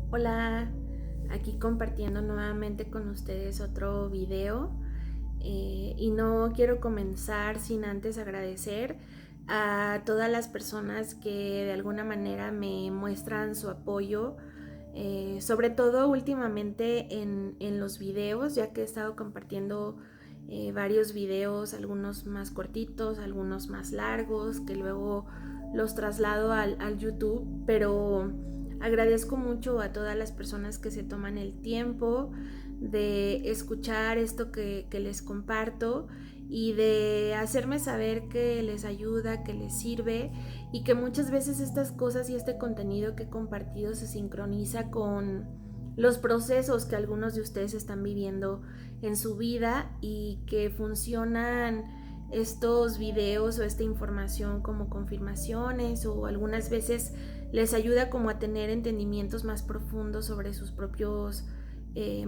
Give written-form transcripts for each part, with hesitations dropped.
Hola, aquí compartiendo nuevamente con ustedes otro video y no quiero comenzar sin antes agradecer a todas las personas que de alguna manera me muestran su apoyo, sobre todo últimamente en los videos, ya que he estado compartiendo varios videos, algunos más cortitos, algunos más largos, que luego los traslado al YouTube, pero agradezco mucho a todas las personas que se toman el tiempo de escuchar esto que les comparto y de hacerme saber que les ayuda, que les sirve y que muchas veces estas cosas y este contenido que he compartido se sincroniza con los procesos que algunos de ustedes están viviendo en su vida y que funcionan estos videos o esta información como confirmaciones o algunas veces les ayuda como a tener entendimientos más profundos sobre sus propios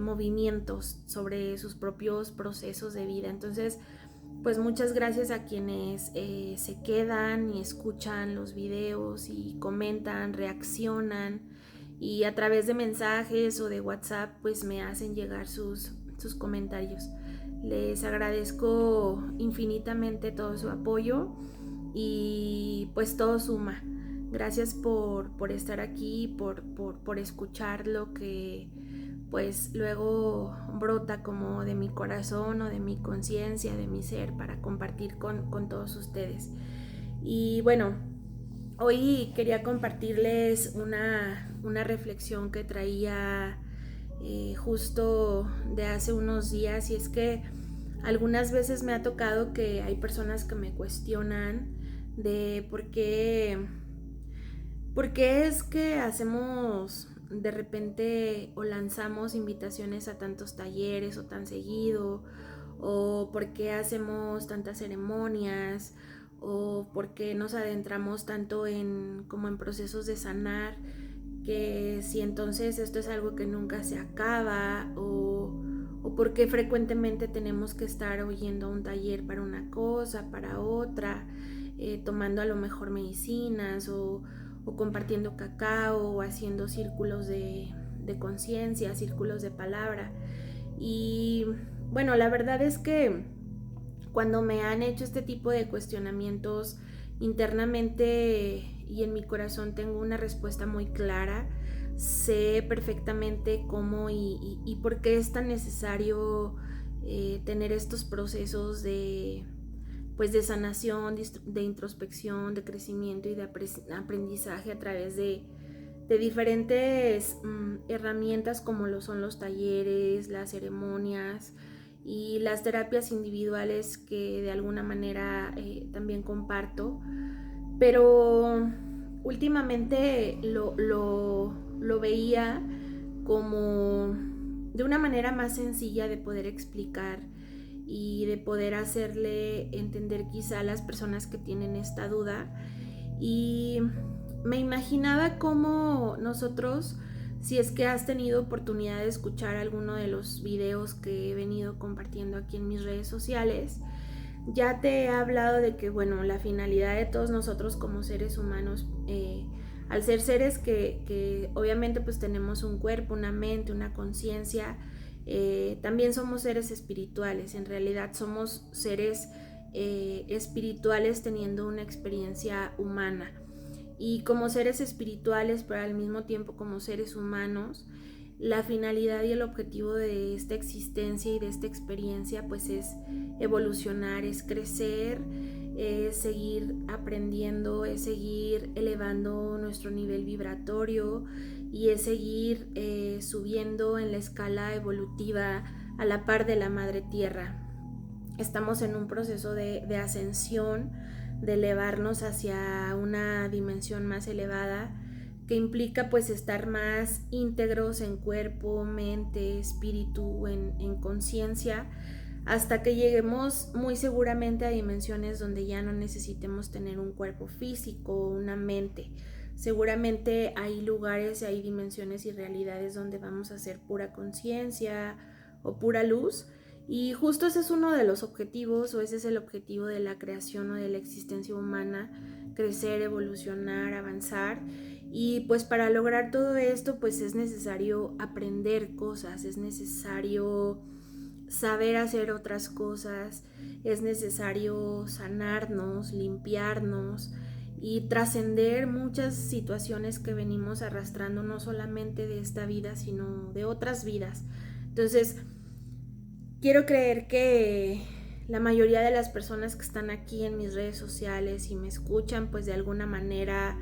movimientos, sobre sus propios procesos de vida. Entonces, pues muchas gracias a quienes se quedan y escuchan los videos y comentan, reaccionan y a través de mensajes o de WhatsApp pues me hacen llegar sus comentarios. Les agradezco infinitamente todo su apoyo y pues todo suma. Gracias por estar aquí, por escuchar lo que pues luego brota como de mi corazón o de mi conciencia, de mi ser, para compartir con todos ustedes. Y bueno, hoy quería compartirles una reflexión que traía justo de hace unos días, y es que algunas veces me ha tocado que hay personas que me cuestionan de por qué es que hacemos de repente o lanzamos invitaciones a tantos talleres o tan seguido, o por qué hacemos tantas ceremonias, o por qué nos adentramos tanto como en procesos de sanar, que si entonces esto es algo que nunca se acaba, o por qué frecuentemente tenemos que estar oyendo a un taller para una cosa, para otra, tomando a lo mejor medicinas o compartiendo cacao o haciendo círculos de conciencia, círculos de palabra. Y bueno, la verdad es que cuando me han hecho este tipo de cuestionamientos internamente y en mi corazón tengo una respuesta muy clara. Sé perfectamente cómo y por qué es tan necesario tener estos procesos pues de sanación, de introspección, de crecimiento y de aprendizaje a través de diferentes herramientas como lo son los talleres, las ceremonias y las terapias individuales que de alguna manera también comparto. Pero últimamente lo veía como de una manera más sencilla de poder explicar y de poder hacerle entender quizá a las personas que tienen esta duda. Y me imaginaba cómo nosotros, si es que has tenido oportunidad de escuchar alguno de los videos que he venido compartiendo aquí en mis redes sociales, ya te he hablado de que, bueno, la finalidad de todos nosotros como seres humanos, al ser seres que obviamente pues tenemos un cuerpo, una mente, una conciencia, también somos seres espirituales. En realidad somos seres espirituales teniendo una experiencia humana. Y como seres espirituales, pero al mismo tiempo como seres humanos, la finalidad y el objetivo de esta existencia y de esta experiencia pues es evolucionar, es crecer, es seguir aprendiendo, es seguir elevando nuestro nivel vibratorio y es seguir subiendo en la escala evolutiva a la par de la madre tierra. Estamos en un proceso de ascensión, de elevarnos hacia una dimensión más elevada, que implica pues estar más íntegros en cuerpo, mente, espíritu, en conciencia, hasta que lleguemos muy seguramente a dimensiones donde ya no necesitemos tener un cuerpo físico o una mente. Seguramente hay lugares, hay dimensiones y realidades donde vamos a ser pura conciencia o pura luz. Y justo ese es uno de los objetivos, o ese es el objetivo de la creación o de la existencia humana: crecer, evolucionar, avanzar. Y pues para lograr todo esto pues es necesario aprender cosas, es necesario saber hacer otras cosas, es necesario sanarnos, limpiarnos y trascender muchas situaciones que venimos arrastrando no solamente de esta vida sino de otras vidas. Entonces quiero creer que la mayoría de las personas que están aquí en mis redes sociales y me escuchan pues de alguna manera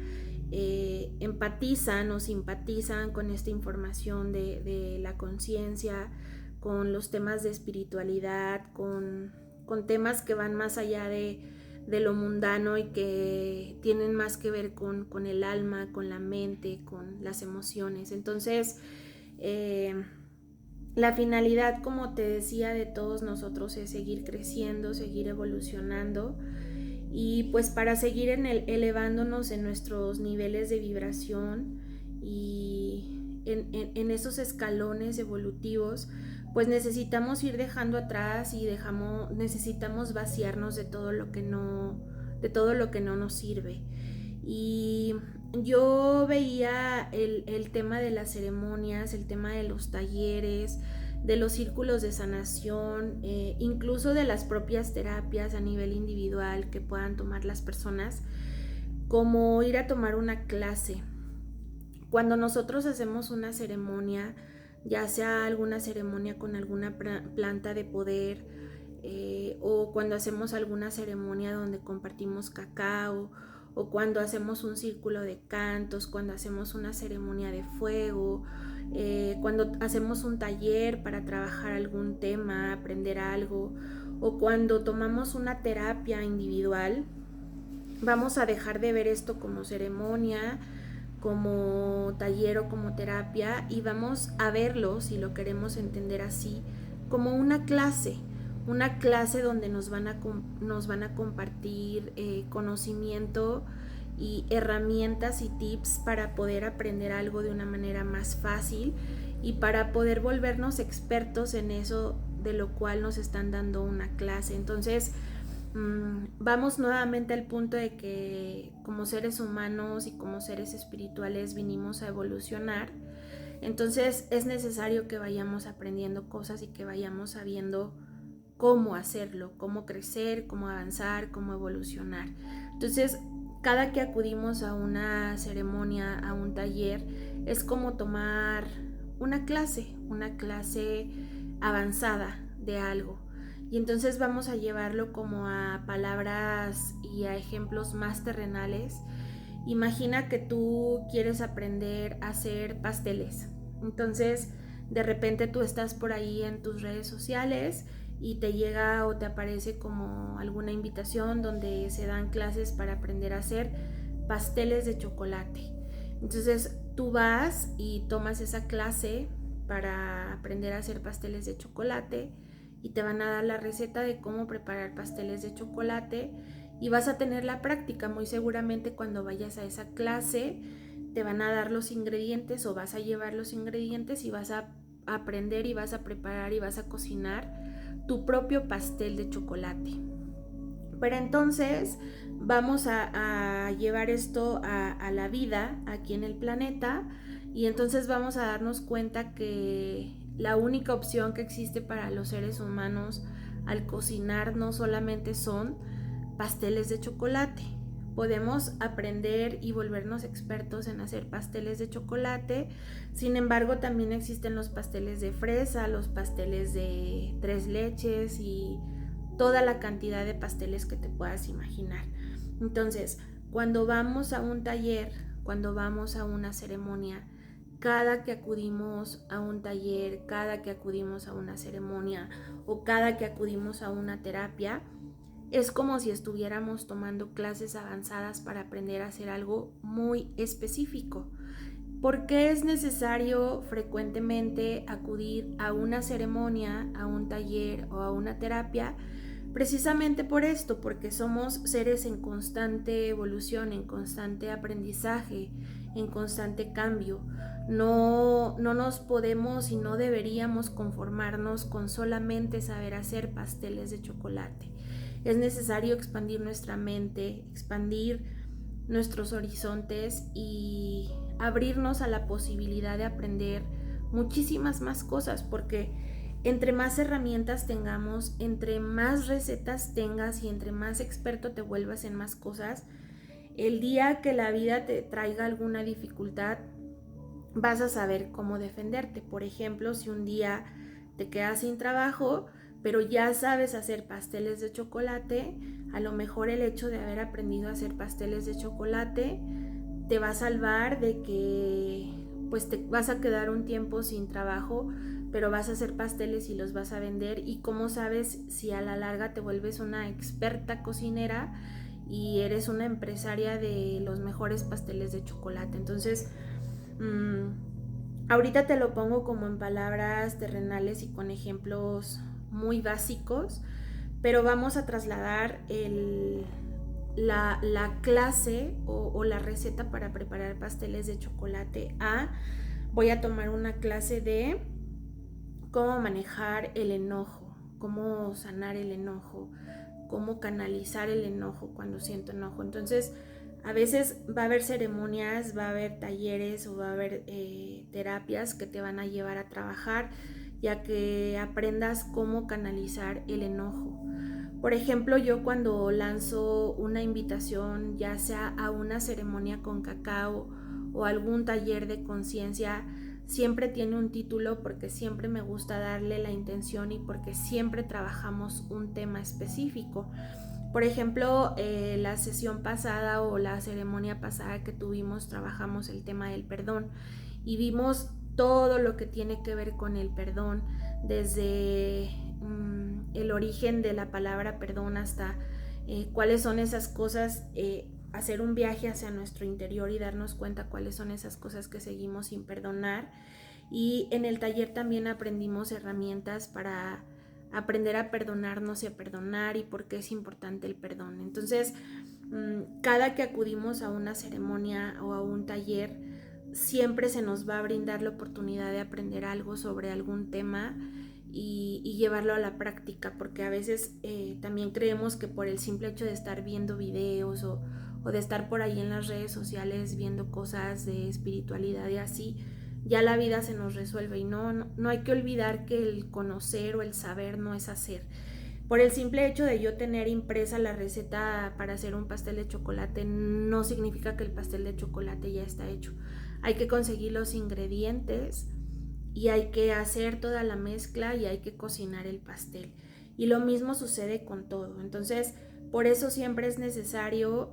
empatizan o simpatizan con esta información de la conciencia, con los temas de espiritualidad, con temas que van más allá de lo mundano y que tienen más que ver con el alma, con la mente, con las emociones. Entonces, la finalidad, como te decía, de todos nosotros es seguir creciendo, seguir evolucionando y pues para seguir elevándonos en nuestros niveles de vibración y en esos escalones evolutivos, pues necesitamos ir dejando atrás y necesitamos vaciarnos de todo lo que no nos sirve. Y yo veía el tema de las ceremonias, el tema de los talleres, de los círculos de sanación, incluso de las propias terapias a nivel individual que puedan tomar las personas, como ir a tomar una clase. Cuando nosotros hacemos una ceremonia, ya sea alguna ceremonia con alguna planta de poder, o cuando hacemos alguna ceremonia donde compartimos cacao, o cuando hacemos un círculo de cantos, cuando hacemos una ceremonia de fuego, cuando hacemos un taller para trabajar algún tema, aprender algo, o cuando tomamos una terapia individual, vamos a dejar de ver esto como ceremonia, como taller o como terapia y vamos a verlo, si lo queremos entender así, como una clase donde nos van a compartir conocimiento y herramientas y tips para poder aprender algo de una manera más fácil y para poder volvernos expertos en eso de lo cual nos están dando una clase. Entonces, vamos nuevamente al punto de que como seres humanos y como seres espirituales vinimos a evolucionar. Entonces es necesario que vayamos aprendiendo cosas y que vayamos sabiendo cómo hacerlo, cómo crecer, cómo avanzar, cómo evolucionar. Entonces, cada que acudimos a una ceremonia, a un taller, es como tomar una clase avanzada de algo. Y entonces vamos a llevarlo como a palabras y a ejemplos más terrenales. Imagina que tú quieres aprender a hacer pasteles. Entonces, de repente tú estás por ahí en tus redes sociales y te llega o te aparece como alguna invitación donde se dan clases para aprender a hacer pasteles de chocolate. Entonces, tú vas y tomas esa clase para aprender a hacer pasteles de chocolate y te van a dar la receta de cómo preparar pasteles de chocolate y vas a tener la práctica. Muy seguramente cuando vayas a esa clase te van a dar los ingredientes o vas a llevar los ingredientes y vas a aprender y vas a preparar y vas a cocinar tu propio pastel de chocolate. Pero entonces vamos a llevar esto a la vida aquí en el planeta y entonces vamos a darnos cuenta que la única opción que existe para los seres humanos al cocinar no solamente son pasteles de chocolate. Podemos aprender y volvernos expertos en hacer pasteles de chocolate. Sin embargo, también existen los pasteles de fresa, los pasteles de 3 leches y toda la cantidad de pasteles que te puedas imaginar. Entonces, cuando vamos a un taller, cuando vamos a una ceremonia, cada que acudimos a un taller, cada que acudimos a una ceremonia o cada que acudimos a una terapia, es como si estuviéramos tomando clases avanzadas para aprender a hacer algo muy específico. ¿Por qué es necesario frecuentemente acudir a una ceremonia, a un taller o a una terapia? Precisamente por esto, porque somos seres en constante evolución, en constante aprendizaje, en constante cambio. No nos podemos y no deberíamos conformarnos con solamente saber hacer pasteles de chocolate. Es necesario expandir nuestra mente, expandir nuestros horizontes y abrirnos a la posibilidad de aprender muchísimas más cosas, porque entre más herramientas tengamos, entre más recetas tengas y entre más experto te vuelvas en más cosas, el día que la vida te traiga alguna dificultad, vas a saber cómo defenderte. Por ejemplo, si un día te quedas sin trabajo, pero ya sabes hacer pasteles de chocolate, a lo mejor el hecho de haber aprendido a hacer pasteles de chocolate te va a salvar de que pues te vas a quedar un tiempo sin trabajo, pero vas a hacer pasteles y los vas a vender. Y cómo sabes si a la larga te vuelves una experta cocinera y eres una empresaria de los mejores pasteles de chocolate. Entonces, ahorita te lo pongo como en palabras terrenales y con ejemplos muy básicos, pero vamos a trasladar la clase o la receta para preparar pasteles de chocolate voy a tomar una clase de cómo manejar el enojo, cómo sanar el enojo, cómo canalizar el enojo cuando siento enojo. Entonces, a veces va a haber ceremonias, va a haber talleres o va a haber terapias que te van a llevar a trabajar, ya que aprendas cómo canalizar el enojo. Por ejemplo, yo cuando lanzo una invitación, ya sea a una ceremonia con cacao o algún taller de conciencia, siempre tiene un título porque siempre me gusta darle la intención y porque siempre trabajamos un tema específico. Por ejemplo, la sesión pasada o la ceremonia pasada que tuvimos, trabajamos el tema del perdón y vimos todo lo que tiene que ver con el perdón, desde el origen de la palabra perdón hasta cuáles son esas cosas, hacer un viaje hacia nuestro interior y darnos cuenta cuáles son esas cosas que seguimos sin perdonar. Y en el taller también aprendimos herramientas para aprender a perdonarnos y a perdonar y por qué es importante el perdón. Entonces, cada que acudimos a una ceremonia o a un taller, siempre se nos va a brindar la oportunidad de aprender algo sobre algún tema y llevarlo a la práctica, porque a veces también creemos que por el simple hecho de estar viendo videos o de estar por ahí en las redes sociales viendo cosas de espiritualidad y así, ya la vida se nos resuelve. Y no hay que olvidar que el conocer o el saber no es hacer. Por el simple hecho de yo tener impresa la receta para hacer un pastel de chocolate, no significa que el pastel de chocolate ya está hecho. Hay que conseguir los ingredientes y hay que hacer toda la mezcla y hay que cocinar el pastel. Y lo mismo sucede con todo. Entonces, por eso siempre es necesario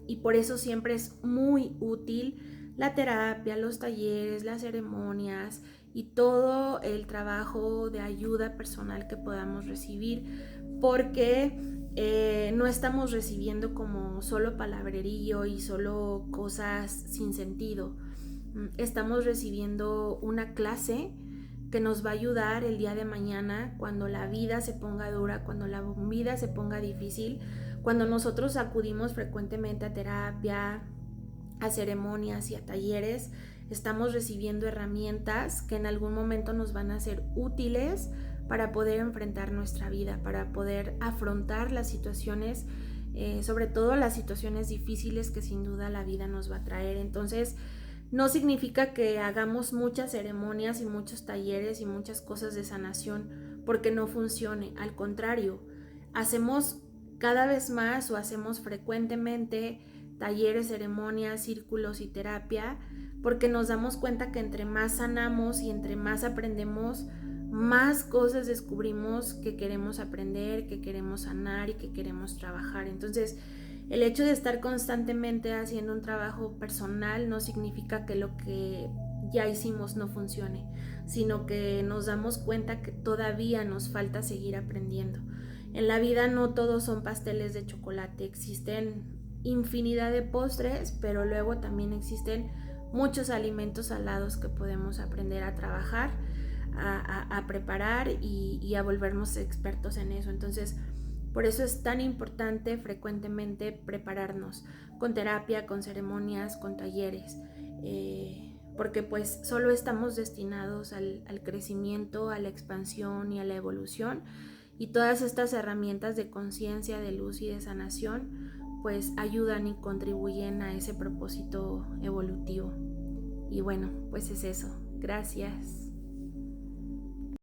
y por eso siempre es muy útil la terapia, los talleres, las ceremonias y todo el trabajo de ayuda personal que podamos recibir, porque no estamos recibiendo como solo palabrerío y solo cosas sin sentido. Estamos recibiendo una clase que nos va a ayudar el día de mañana cuando la vida se ponga dura, cuando la vida se ponga difícil, cuando nosotros acudimos frecuentemente a terapia, a ceremonias y a talleres. Estamos recibiendo herramientas que en algún momento nos van a ser útiles para poder enfrentar nuestra vida, para poder afrontar las situaciones, sobre todo las situaciones difíciles que sin duda la vida nos va a traer. Entonces, no significa que hagamos muchas ceremonias y muchos talleres y muchas cosas de sanación porque no funcione. Al contrario, hacemos cada vez más o hacemos frecuentemente talleres, ceremonias, círculos y terapia, porque nos damos cuenta que entre más sanamos y entre más aprendemos, más cosas descubrimos que queremos aprender, que queremos sanar y que queremos trabajar. Entonces, el hecho de estar constantemente haciendo un trabajo personal no significa que lo que ya hicimos no funcione, sino que nos damos cuenta que todavía nos falta seguir aprendiendo. En la vida no todos son pasteles de chocolate, existen infinidad de postres, pero luego también existen muchos alimentos salados que podemos aprender a trabajar, a preparar y a volvernos expertos en eso. Entonces, por eso es tan importante frecuentemente prepararnos con terapia, con ceremonias, con talleres, porque pues solo estamos destinados al crecimiento, a la expansión y a la evolución, y todas estas herramientas de conciencia, de luz y de sanación pues ayudan y contribuyen a ese propósito evolutivo. Y bueno, pues es eso. Gracias.